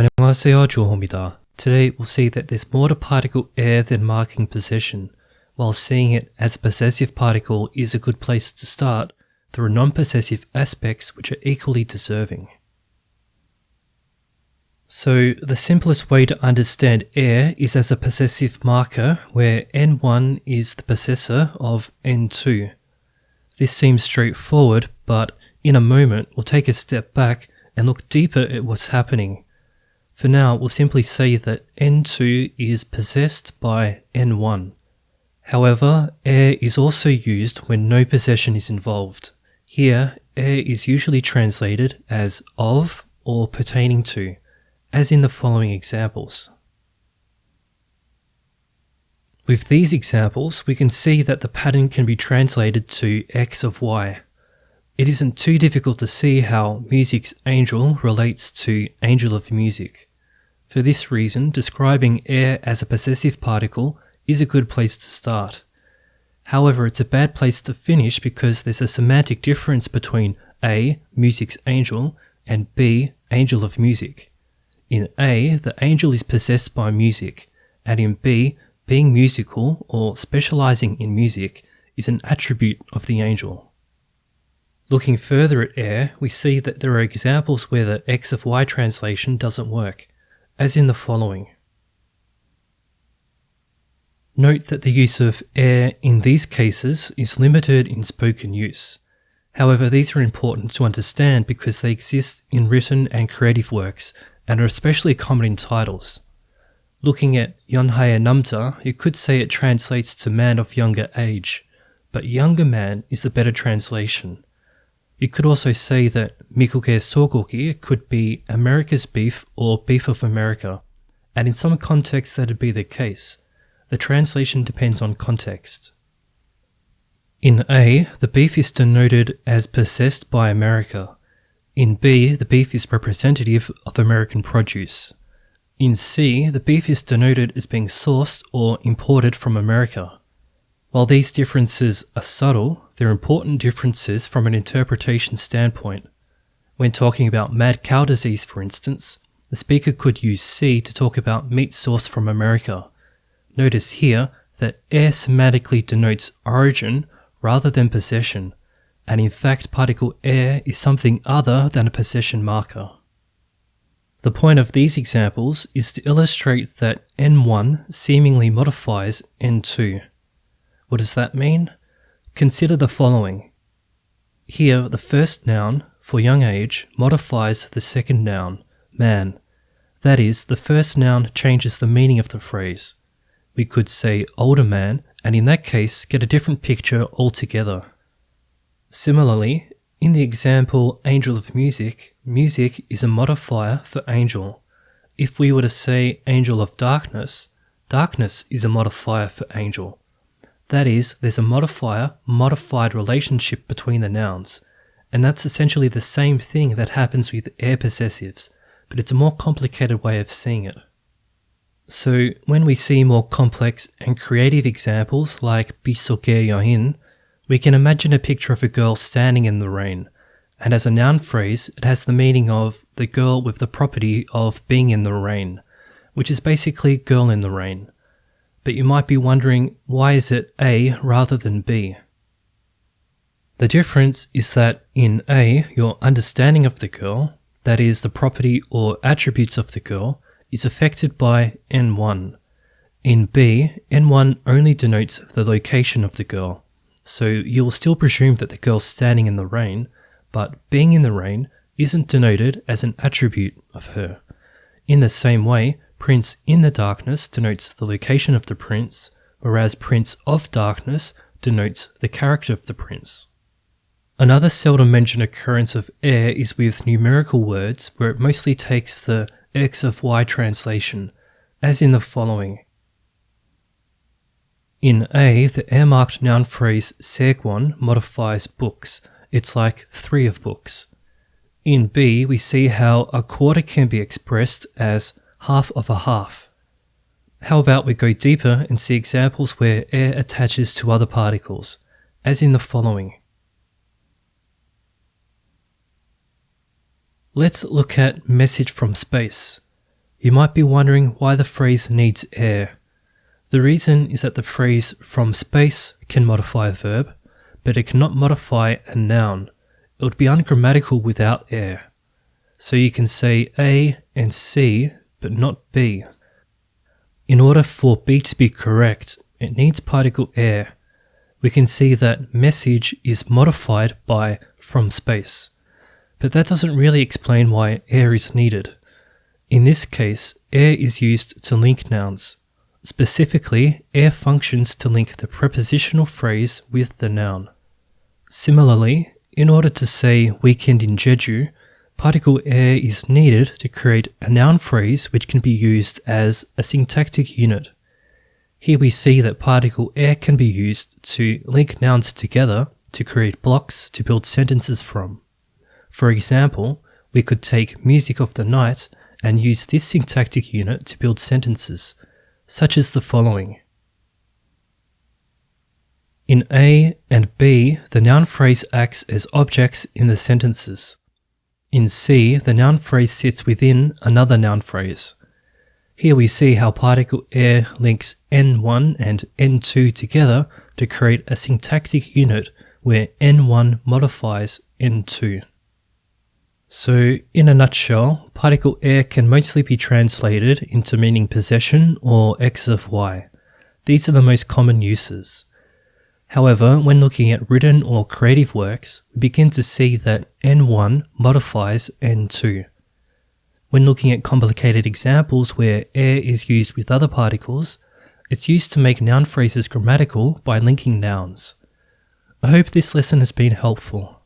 안녕하세요, 주호입니다. Today we'll see that there's more to particle air than marking possession. While seeing it as a possessive particle is a good place to start, there are non-possessive aspects which are equally deserving. So the simplest way to understand air is as a possessive marker where N1 is the possessor of N2. This seems straightforward, but in a moment we'll take a step back and look deeper at what's happening. For now, we'll simply say that N2 is possessed by N1. However, air is also used when no possession is involved. Here, air is usually translated as of or pertaining to, as in the following examples. With these examples, we can see that the pattern can be translated to x of y. It isn't too difficult to see how music's angel relates to angel of music. For this reason, describing air as a possessive particle is a good place to start. However, it's a bad place to finish because there's a semantic difference between A, music's angel, and B, angel of music. In A, the angel is possessed by music, and in B, being musical or specializing in music is an attribute of the angel. Looking further at air, we see that there are examples where the x of y translation doesn't work, as in the following. Note that the use of air in these cases is limited in spoken use. However, these are important to understand because they exist in written and creative works and are especially common in titles. Looking at 연하의 남자, you could say it translates to man of younger age, but younger man is a better translation. You could also say that 미국의 소고기 could be America's beef or beef of America, and in some contexts that'd be the case. The translation depends on context. In A, the beef is denoted as possessed by America. In B, the beef is representative of American produce. In C, the beef is denoted as being sourced or imported from America. While these differences are subtle, they're important differences from an interpretation standpoint. When talking about mad cow disease, for instance, the speaker could use C to talk about meat sourced from America. Notice here that air semantically denotes origin rather than possession, and in fact particle air is something other than a possession marker. The point of these examples is to illustrate that N1 seemingly modifies N2. What does that mean? Consider the following. Here, the first noun, for young age, modifies the second noun, man. That is, the first noun changes the meaning of the phrase. We could say older man, and in that case, get a different picture altogether. Similarly, in the example angel of music, music is a modifier for angel. If we were to say angel of darkness, darkness is a modifier for angel. That is, there's a modifier-modified relationship between the nouns, and that's essentially the same thing that happens with air possessives, but it's a more complicated way of seeing it. So when we see more complex and creative examples like 비속의 여인, we can imagine a picture of a girl standing in the rain, and as a noun phrase, it has the meaning of the girl with the property of being in the rain, which is basically girl in the rain. But you might be wondering, why is it A rather than B? The difference is that in A, your understanding of the girl, that is the property or attributes of the girl, is affected by N1. In B, N1 only denotes the location of the girl, so you will still presume that the girl's standing in the rain, but being in the rain isn't denoted as an attribute of her. In the same way, Prince in the darkness denotes the location of the prince, whereas Prince of darkness denotes the character of the prince. Another seldom mentioned occurrence of air is with numerical words where it mostly takes the x of y translation, as in the following. In A, the air-marked noun phrase 세권 modifies books. It's like 3 of books. In B, we see how a quarter can be expressed as half of a half. How about we go deeper and see examples where air attaches to other particles, as in the following. Let's look at message from space. You might be wondering why the phrase needs air. The reason is that the phrase from space can modify a verb, but it cannot modify a noun. It would be ungrammatical without air. So you can say A and C, but not B. In order for B to be correct, it needs particle air. We can see that message is modified by from space, but that doesn't really explain why air is needed. In this case, air is used to link nouns. Specifically, air functions to link the prepositional phrase with the noun. Similarly, in order to say weekend in Jeju, particle air is needed to create a noun phrase which can be used as a syntactic unit. Here we see that particle air can be used to link nouns together to create blocks to build sentences from. For example, we could take music of the night and use this syntactic unit to build sentences, such as the following. In A and B, the noun phrase acts as objects in the sentences. In C, the noun phrase sits within another noun phrase. Here we see how particle air links N1 and N2 together to create a syntactic unit where N1 modifies N2. So, in a nutshell, particle air can mostly be translated into meaning possession or X of Y. These are the most common uses. However, when looking at written or creative works, we begin to see that N1 modifies N2. When looking at complicated examples where air is used with other particles, it's used to make noun phrases grammatical by linking nouns. I hope this lesson has been helpful.